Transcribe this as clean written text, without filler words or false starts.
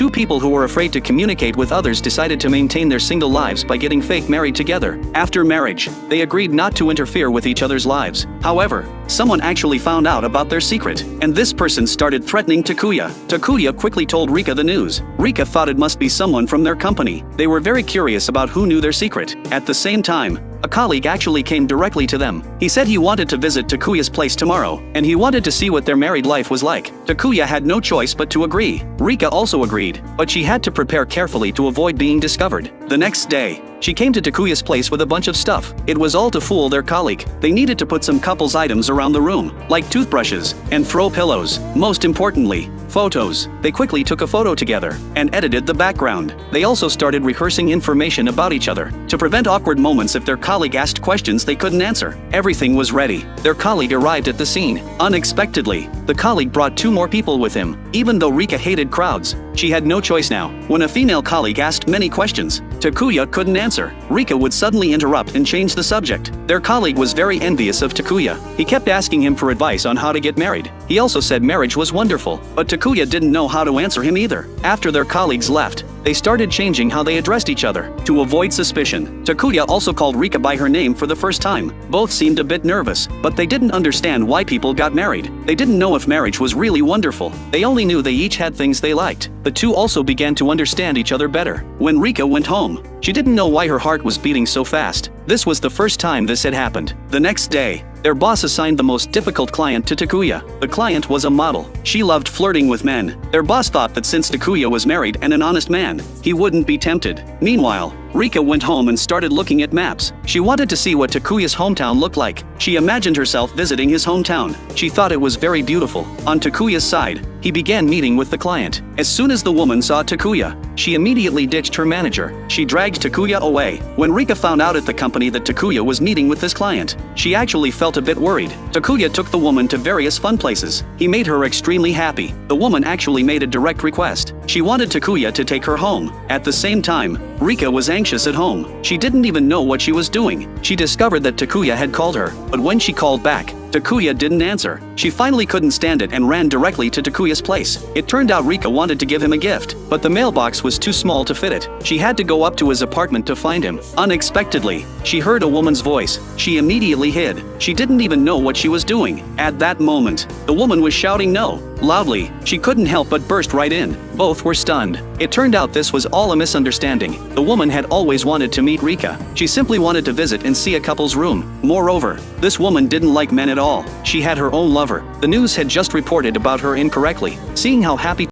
Two people who were afraid to communicate with others decided to maintain their single lives by getting fake married together. After marriage, they agreed not to interfere with each other's lives. However, someone actually found out about their secret, and this person started threatening Takuya. Takuya quickly told Rika the news. Rika thought it must be someone from their company. They were very curious about who knew their secret. At the same time, a colleague actually came directly to them. He said he wanted to visit Takuya's place tomorrow, and he wanted to see what their married life was like. Takuya had no choice but to agree. Rika also agreed, but she had to prepare carefully to avoid being discovered. The next day, she came to Takuya's place with a bunch of stuff. It was all to fool their colleague. They needed to put some couple's items around the room, like toothbrushes and throw pillows. Most importantly, photos. They quickly took a photo together and edited the background. They also started rehearsing information about each other to prevent awkward moments if their colleague asked questions they couldn't answer. Everything was ready. Their colleague arrived at the scene. Unexpectedly, the colleague brought two more people with him. Even though Rika hated crowds, she had no choice now. When a female colleague asked many questions, Takuya couldn't answer. Rika would suddenly interrupt and change the subject. Their colleague was very envious of Takuya. He kept asking him for advice on how to get married. He also said marriage was wonderful, but Takuya didn't know how to answer him either. After their colleagues left, they started changing how they addressed each other to avoid suspicion. Takuya also called Rika by her name for the first time. Both seemed a bit nervous, but they didn't understand why people got married. They didn't know if marriage was really wonderful. They only knew they each had things they liked. The two also began to understand each other better. When Rika went home, she didn't know why her heart was beating so fast. This was the first time this had happened. The next day, their boss assigned the most difficult client to Takuya. The client was a model. She loved flirting with men. Their boss thought that since Takuya was married and an honest man, he wouldn't be tempted. Meanwhile, Rika went home and started looking at maps. She wanted to see what Takuya's hometown looked like. She imagined herself visiting his hometown. She thought it was very beautiful. On Takuya's side, he began meeting with the client. As soon as the woman saw Takuya, she immediately ditched her manager. She dragged Takuya away. When Rika found out at the company that Takuya was meeting with this client, she actually felt a bit worried. Takuya took the woman to various fun places. He made her extremely happy. The woman actually made a direct request. She wanted Takuya to take her home. At the same time, Rika was anxious at home. She didn't even know what she was doing. She discovered that Takuya had called her, but when she called back, Takuya didn't answer. She finally couldn't stand it and ran directly to Takuya's place. It turned out Rika wanted to give him a gift, but the mailbox was too small to fit it. She had to go up to his apartment to find him. Unexpectedly, she heard a woman's voice. She immediately hid. She didn't even know what she was doing. At that moment, the woman was shouting no loudly. She couldn't help but burst right in. Both were stunned. It turned out this was all a misunderstanding. The woman had always wanted to meet Rika. She simply wanted to visit and see a couple's room. Moreover, this woman didn't like men at all. She had her own lover. The news had just reported about her incorrectly. Seeing how happy